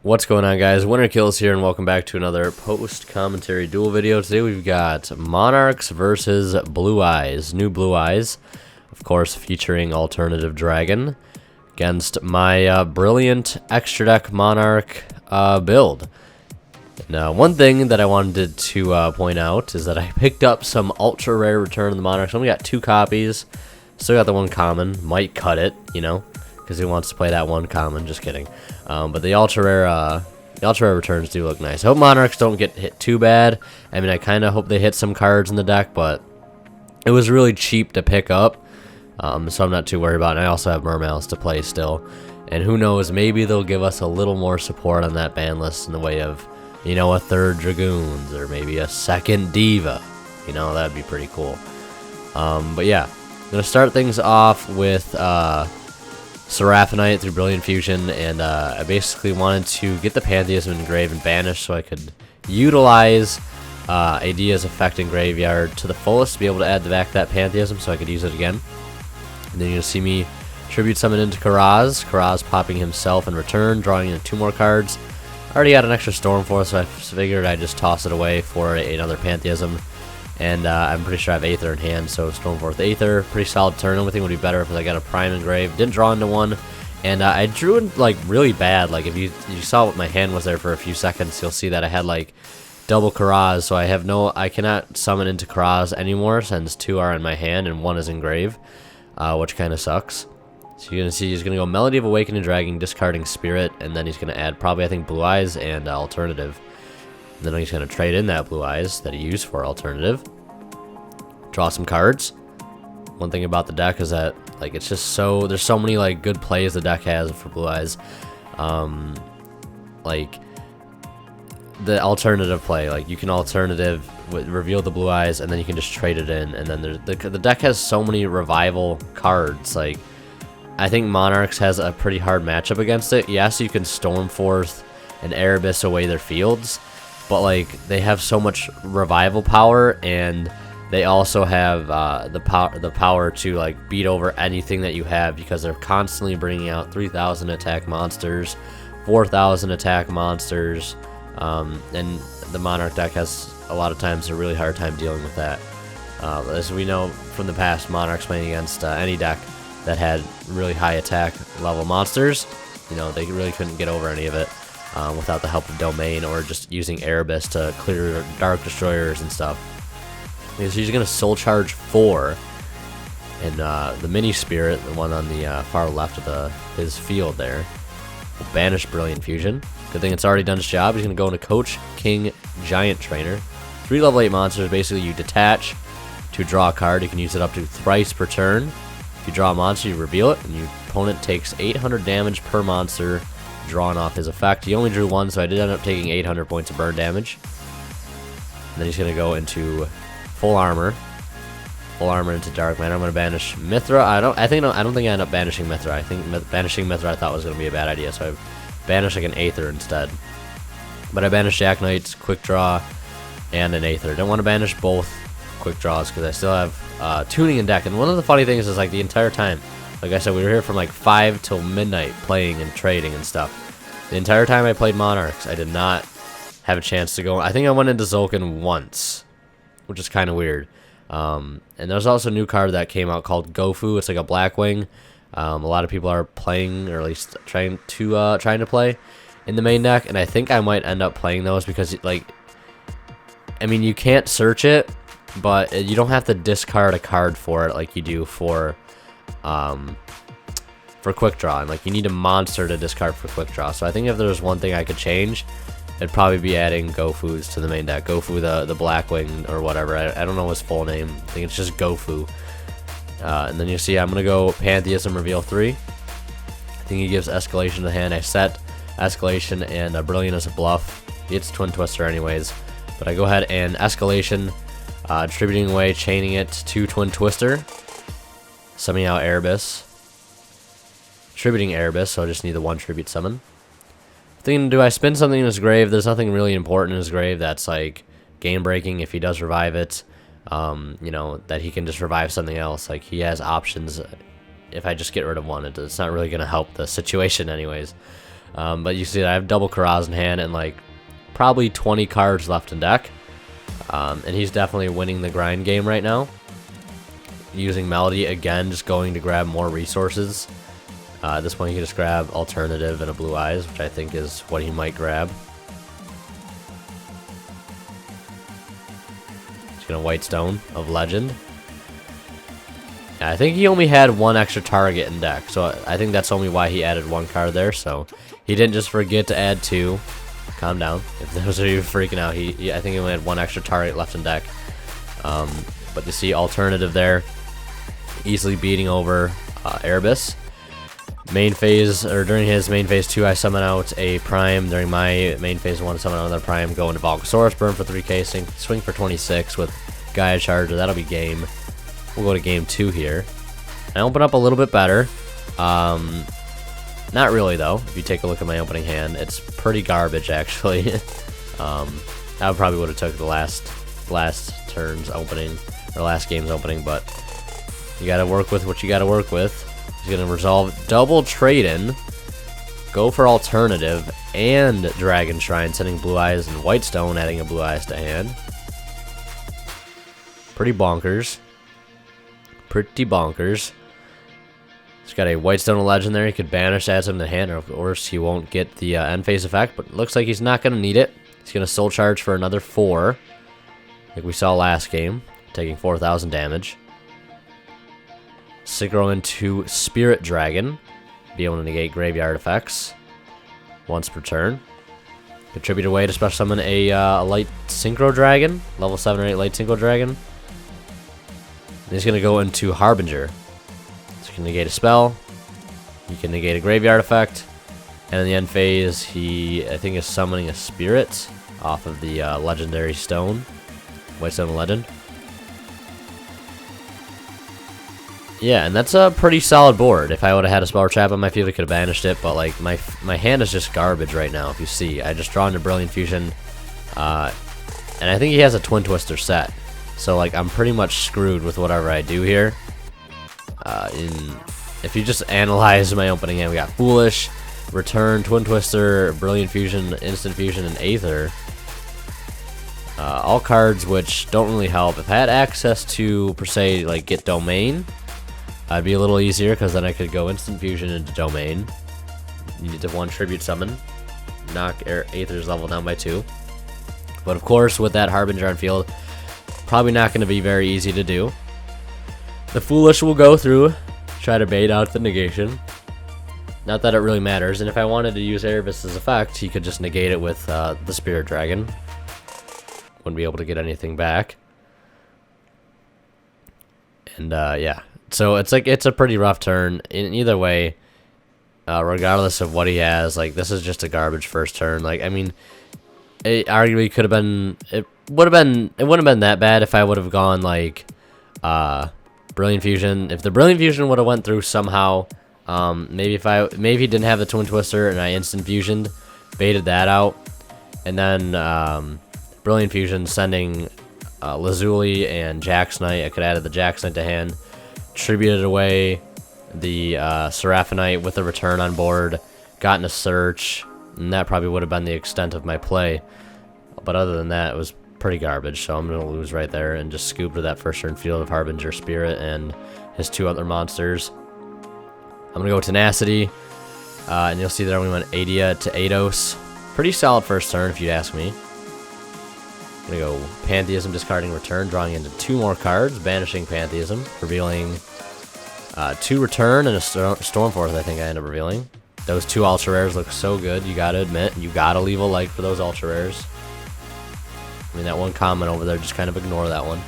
What's going on, guys? Winter Kills here, and welcome back to another post-commentary duel video. Today we've got Monarchs versus Blue Eyes. New Blue Eyes, of course, featuring Alternative Dragon against my brilliant extra deck Monarch build. Now, one thing that I wanted to point out is that I picked up some ultra rare Return of the Monarchs. I only got 2 copies. Still got the one common. Might cut it, you know, because he wants to play that one common. Just kidding. But the ultra rare returns do look nice. I hope Monarchs don't get hit too bad. I mean, I kind of hope they hit some cards in the deck, but it was really cheap to pick up, so I'm not too worried about it. And I also have Mermails to play still, and who knows, maybe they'll give us a little more support on that ban list in the way of, you know, a 3rd Dragoons or maybe a 2nd Diva. You know, that'd be pretty cool. But yeah, I'm gonna start things off with Seraphinite through Brilliant Fusion, and I basically wanted to get the Pantheism engraved and banished so I could utilize Idea's effect in Graveyard to the fullest to be able to add back that Pantheism so I could use it again. And then you're going to see me Tribute Summon into Karaz, Karaz popping himself in return, drawing in 2 more cards. I already had an extra Stormforce, so I figured I'd just toss it away for another Pantheism. And I'm pretty sure I have Aether in hand, so Stormforth Aether, pretty solid turn. Only thing would be better if I got a Prime Engrave. Didn't draw into one, and I drew in like really bad. Like if you saw what my hand was there for a few seconds, you'll see that I had like double Karaz, so I cannot summon into Karaz anymore since 2 are in my hand and 1 is Engrave, which kind of sucks. So you're gonna see he's gonna go Melody of Awakening Dragon, discarding Spirit, and then he's gonna add probably I think Blue Eyes and Alternative. Then he's going to trade in that Blue Eyes that he used for Alternative. Draw some cards. One thing about the deck is that, like, it's just so... There's so many, like, good plays the deck has for Blue Eyes. Like, the Alternative play. Like, you can Alternative, reveal the Blue Eyes, and then you can just trade it in. And then the deck has so many Revival cards. Like, I think Monarchs has a pretty hard matchup against it. Yes, you can Stormforth and Erebus away their fields, but like they have so much revival power, and they also have the power to like beat over anything that you have, because they're constantly bringing out 3,000 attack monsters, 4,000 attack monsters, and the Monarch deck has a lot of times a really hard time dealing with that. As we know from the past, Monarchs playing against any deck that had really high attack level monsters, you know, they really couldn't get over any of it. Without the help of Domain or just using Erebus to clear Dark Destroyers and stuff. Because he's going to Soul Charge 4, and the Mini Spirit, the one on the far left of his field there, will banish Brilliant Fusion. Good thing it's already done its job. He's going to go into Coach King Giant Trainer. 3 level 8 monsters. Basically, you detach to draw a card. You can use it up to thrice per turn. If you draw a monster, you reveal it, and your opponent takes 800 damage per monster drawn off his effect. He only drew 1, so I did end up taking 800 points of burn damage. And then he's going to go into full armor into Dark Matter. I'm going to banish Mithra. I don't think I end up banishing Mithra. I think banishing Mithra I thought was going to be a bad idea, so I banished like an Aether instead. But I banished Jack Knight, Quick Draw, and an Aether. Don't want to banish both Quick Draws because I still have Tuning in deck. And one of the funny things is, like, the entire time, like I said, we were here from like 5 till midnight playing and trading and stuff. The entire time I played Monarchs, I did not have a chance to go. I think I went into Zulkin once, which is kind of weird. And there's also a new card that came out called Gofu. It's like a Blackwing. A lot of people are playing, or at least trying to play in the main deck, and I think I might end up playing those because, like, I mean, you can't search it, but you don't have to discard a card for it like you do for Quick Draw, and like you need a monster to discard for Quick Draw. So I think if there's one thing I could change, it'd probably be adding Gofus to the main deck. Gofu the Blackwing or whatever. I don't know his full name. I think it's just Gofu. And then you see I'm gonna go Pantheism reveal 3. I think he gives Escalation to the hand. I set Escalation and Brilliant as a bluff. It's Twin Twister anyways, but I go ahead and Escalation, distributing away, chaining it to Twin Twister, summoning out Erebus, tributing Erebus, so I just need the 1 tribute summon. Thinking, do I spin something in his grave? There's nothing really important in his grave that's like game breaking if he does revive it. You know, that he can just revive something else. Like, he has options if I just get rid of one. It's not really going to help the situation anyways. But you see that I have double Karaz in hand and like probably 20 cards left in deck. And he's definitely winning the grind game right now. Using Melody again, just going to grab more resources. At this point, you can just grab Alternative and a Blue Eyes, which I think is what he might grab. He's gonna White Stone of Legend. I think he only had one extra target in deck, so I think that's only why he added one card there. So he didn't just forget to add two. Calm down. If those of you freaking out, I think he only had one extra target left in deck. But you see Alternative there, easily beating over Erebus. Main phase, or during his main phase 2, I summon out a Prime. During my main phase 1, summon out another Prime, go into Bulbasaurus, burn for 3k, swing for 26 with Gaia Charger. That'll be game. We'll go to game 2 here. I open up a little bit better. Not really, though. If you take a look at my opening hand, it's pretty garbage, actually. I probably would have took the last turn's opening, or last game's opening, but you gotta work with what you gotta work with. He's gonna resolve double trade-in, go for Alternative, and Dragon Shrine, sending Blue Eyes and White Stone, adding a Blue Eyes to hand. Pretty bonkers. Pretty bonkers. He's got a White Stone of Legend there. He could banish, add some to hand, or of course he won't get the end phase effect, but it looks like he's not gonna need it. He's gonna Soul Charge for another 4, like we saw last game, taking 4,000 damage. Synchro into Spirit Dragon, be able to negate graveyard effects once per turn. Contribute away to special summon a Light Synchro Dragon, level 7 or 8 Light Synchro Dragon. And he's going to go into Harbinger. So he can negate a spell, he can negate a graveyard effect, and in the end phase, he, I think, is summoning a Spirit off of the Legendary Stone, White Stone Legend. Yeah, and that's a pretty solid board. If I would have had a Spell Trap on my field, I could have banished it, but like my hand is just garbage right now, if you see. I just draw into Brilliant Fusion, and I think he has a Twin Twister set. So like I'm pretty much screwed with whatever I do here. If you just analyze my opening hand, we got Foolish, Return, Twin Twister, Brilliant Fusion, Instant Fusion, and Aether. All cards which don't really help. If I had access to, per se, like get Domain, I'd be a little easier, because then I could go Instant Fusion into Domain. You need to 1 Tribute Summon, knock Aether's level down by 2. But of course, with that Harbinger on field, probably not going to be very easy to do. The Foolish will go through, try to bait out the negation. Not that it really matters, and if I wanted to use Erebus's effect, he could just negate it with the Spirit Dragon. Wouldn't be able to get anything back. And yeah. So it's like, it's a pretty rough turn in either way, regardless of what he has. Like, this is just a garbage first turn. Like, I mean, it arguably could have been, it wouldn't have been that bad if I would have gone like Brilliant Fusion. If the Brilliant Fusion would have went through somehow, maybe he didn't have the Twin Twister and I Instant Fusioned, baited that out, and then Brilliant Fusion sending Lazuli and Jax Knight. I could have added the Jax Knight to hand, tributed away the Seraphonite with a return on board, gotten a search, and that probably would have been the extent of my play. But other than that, it was pretty garbage, so I'm going to lose right there and just scoop to that first turn field of Harbinger Spirit and his 2 other monsters. I'm going to go Tenacity, and you'll see that I only went Adia to Eidos. Pretty solid first turn, if you'd ask me. I'm going to go Pantheism, discarding Return, drawing into 2 more cards, banishing Pantheism, revealing 2 Return and a Stormforth, I think I end up revealing. Those 2 Ultra Rares look so good, you gotta admit. You gotta leave a like for those Ultra Rares. I mean, that one comment over there, just kind of ignore that one.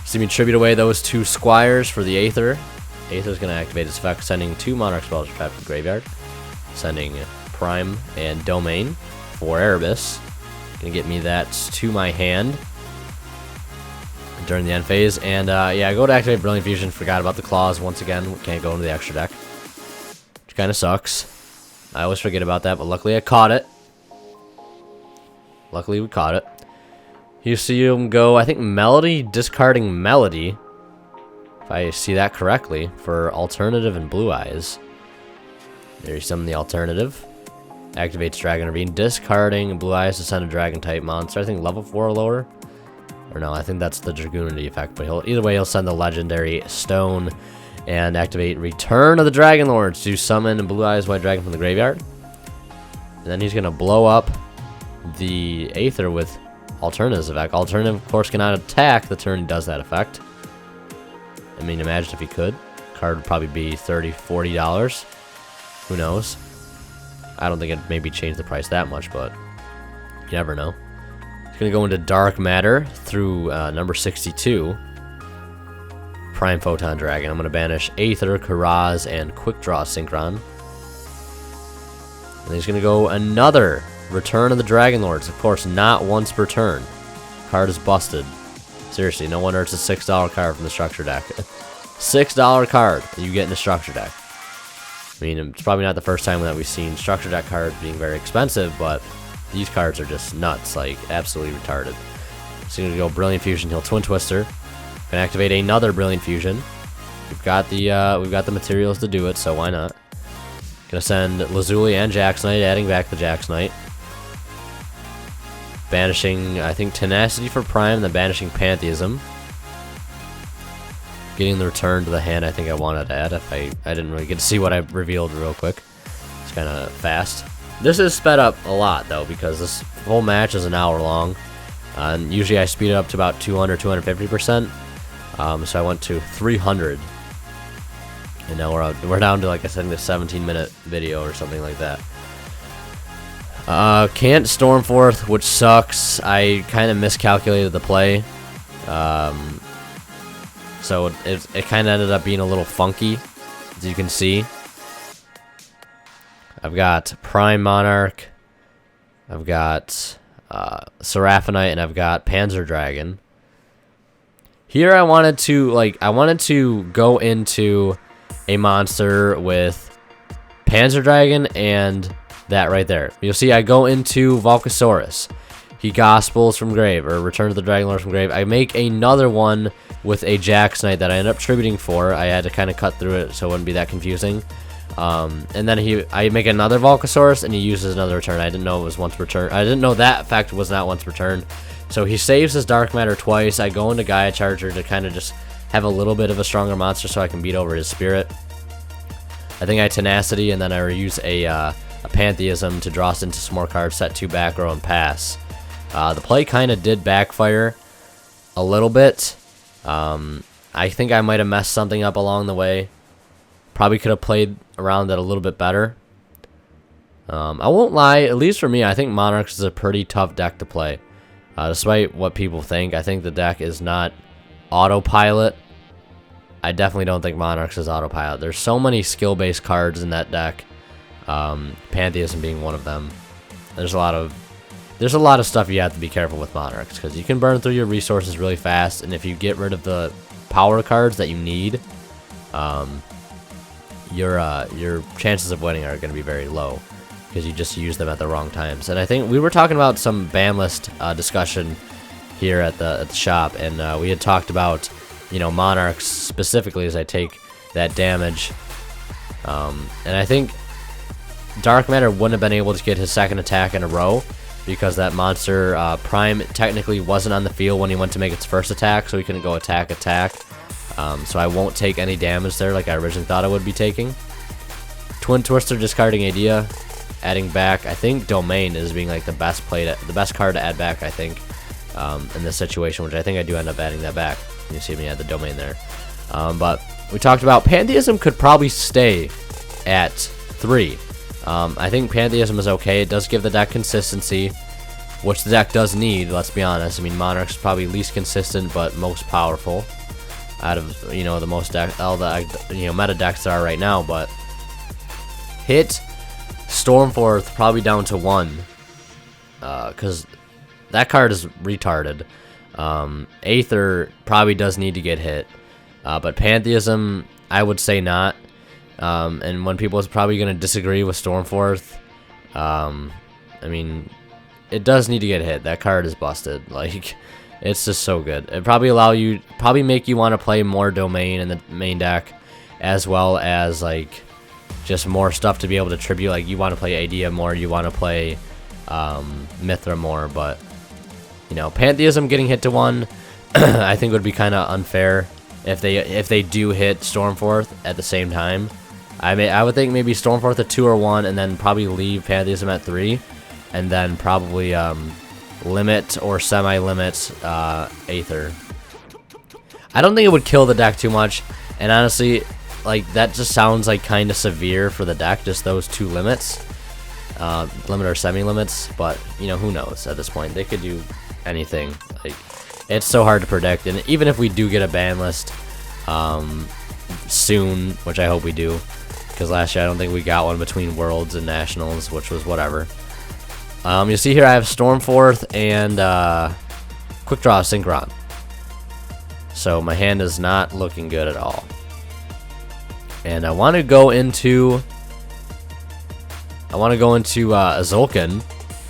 See me tribute away those 2 Squires for the Aether. Aether's going to activate its effect, sending 2 Monarch spells trapped to the graveyard. Sending Prime and Domain for Erebus. Going to get me that to my hand during the end phase. And yeah, I go to activate Brilliant Fusion. Forgot about the claws once again. Can't go into the extra deck, which kind of sucks. I always forget about that, but luckily I caught it. Luckily we caught it. You see him go, I think, Melody, discarding Melody, if I see that correctly, for Alternative and Blue Eyes. There you summon the Alternative. Activates Dragon Ravine, discarding Blue Eyes to send a Dragon-type monster. I think level 4 or lower. Or no, I think that's the Dragoonity effect. But either way, he'll send the legendary Stone and activate Return of the Dragon Lords to summon a Blue Eyes White Dragon from the graveyard. And then he's going to blow up the Aether with Alternative's effect. Alternative, of course, cannot attack the turn he does that effect. I mean, imagine if he could. Card would probably be $30, $40. Who knows? I don't think it maybe changed the price that much, but you never know. It's going to go into Dark Matter through number 62. Prime Photon Dragon. I'm going to banish Aether, Karaz, and Quick Draw Synchron. And he's going to go another Return of the Dragon Lords. Of course, not once per turn. Card is busted. Seriously, no wonder it's a $6 card from the structure deck. $6 card that you get in the structure deck. I mean, it's probably not the first time that we've seen structure deck cards being very expensive, but these cards are just nuts, like absolutely retarded. So you're gonna go Brilliant Fusion, he'll Twin Twister, gonna activate another Brilliant Fusion. We've got the materials to do it, so why not? Gonna send Lazuli and Jax Knight, adding back the Jax Knight. Banishing, I think, Tenacity for Prime, then banishing Pantheism. Getting the return to the hand I think I wanted to add. If I didn't really get to see what I revealed real quick. It's kind of fast. This is sped up a lot, though, because this whole match is an hour long. And usually I speed it up to about 200, 250%. So I went to 300. And now we're down to, like I said, the 17-minute video or something like that. Can't Stormforth, which sucks. I kind of miscalculated the play. So it kind of ended up being a little funky, as you can see. I've got Prime Monarch, I've got Seraphonite, and I've got Panzer Dragon. Here I wanted to go into a monster with Panzer Dragon and that right there. You'll see I go into Volcasaurus. He Gospels from grave, or Return to the Dragon Lord from grave. I make another one with a Jax Knight that I end up tributing for. I had to kind of cut through it so it wouldn't be that confusing. And then I make another Volcasaurus, and he uses another return. I didn't know it was once per turn. I didn't know that effect was not once per turn. So he saves his Dark Matter twice. I go into Gaia Charger to kind of just have a little bit of a stronger monster so I can beat over his Spirit. I think I Tenacity, and then I reuse a Pantheism to draw us into some more cards, set 2 back row, and pass. The play kind of did backfire a little bit. I think I might have messed something up along the way. Probably could have played around it a little bit better. I won't lie, at least for me, I think Monarchs is a pretty tough deck to play. Despite what people think, I think the deck is not autopilot. I definitely don't think Monarchs is autopilot. There's so many skill-based cards in that deck. Pantheism being one of them. There's a lot of stuff you have to be careful with Monarchs, because you can burn through your resources really fast, and if you get rid of the power cards that you need, your chances of winning are going to be very low, because you just use them at the wrong times. And I think we were talking about some ban list discussion here at the shop, and we had talked about, you know, Monarchs specifically as I take that damage, and I think Dark Matter wouldn't have been able to get his second attack in a row, because that monster, Prime, technically wasn't on the field when he went to make its first attack, so he couldn't go attack. So I won't take any damage there like I originally thought I would be taking. Twin Twister, discarding Idea, adding back, I think Domain is being like the best card to add back, I think, in this situation, which I think I do end up adding that back. You see me add the Domain there. But we talked about Pantheism could probably stay at 3. I think Pantheism is okay. It does give the deck consistency, which the deck does need, let's be honest. I mean, Monarchs is probably least consistent, but most powerful out of, you know, the most all the, you know, meta decks there are right now. But hit Stormforth probably down to 1, because that card is retarded. Aether probably does need to get hit, but Pantheism, I would say not. And when people is probably going to disagree with Stormforth, I mean, it does need to get hit. That card is busted. Like, it's just so good. It probably make you want to play more Domain in the main deck, as well as like just more stuff to be able to tribute. Like, you want to play Idea more, you want to play Mithra more, but you know, Pantheism getting hit to 1 I think would be kind of unfair if they do hit Stormforth at the same time. I would think maybe Stormforth at 2 or 1, and then probably leave Pantheism at 3, and then probably limit or semi-limit Aether. I don't think it would kill the deck too much, and honestly, like, that just sounds like kind of severe for the deck, just those 2 limits, limit or semi-limits. But you know, who knows at this point? They could do anything. Like, it's so hard to predict, and even if we do get a ban list soon, which I hope we do, because last year I don't think we got one between Worlds and Nationals, which was whatever. You see here I have Stormforth and Quick Draw Synchron. So my hand is not looking good at all. And I want to go into Azulkin.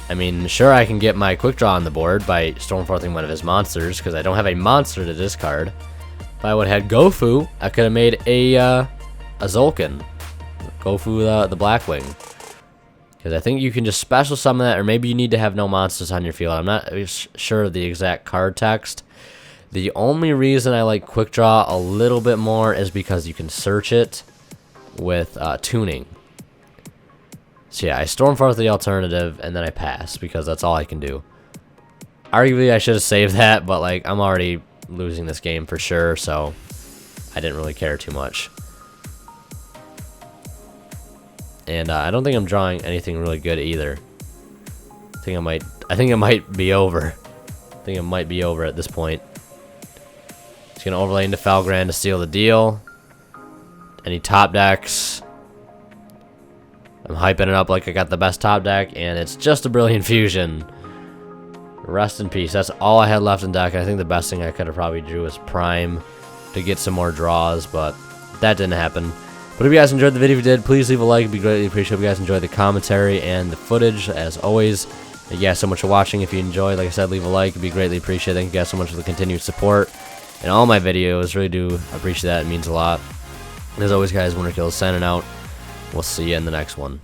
I mean, sure, I can get my Quick Draw on the board by Stormforthing one of his monsters, because I don't have a monster to discard. If I would have had Gofu, I could have made a Azulkin. Gofu the Blackwing. Because I think you can just special summon that, or maybe you need to have no monsters on your field. I'm not sure of the exact card text. The only reason I like Quick Draw a little bit more is because you can search it with tuning. So yeah, I Stormforth the alternative, and then I pass, because that's all I can do. Arguably, I should have saved that, but like, I'm already losing this game for sure, so I didn't really care too much. And I don't think I'm drawing anything really good either. I think it might be over. I think it might be over at this point. Just gonna overlay into Falgran to seal the deal. Any top decks? I'm hyping it up like I got the best top deck, and it's just a Brilliant Fusion. Rest in peace. That's all I had left in deck. I think the best thing I could have probably drew was Prime to get some more draws, but that didn't happen. But if you guys enjoyed the video, if you did, please leave a like. It'd be greatly appreciated if you guys enjoyed the commentary and the footage, as always. Thank you guys so much for watching. If you enjoyed, like I said, leave a like. It'd be greatly appreciated. Thank you guys so much for the continued support in all my videos. Really do appreciate that. It means a lot. And as always, guys, Winter Kills signing out. We'll see you in the next one.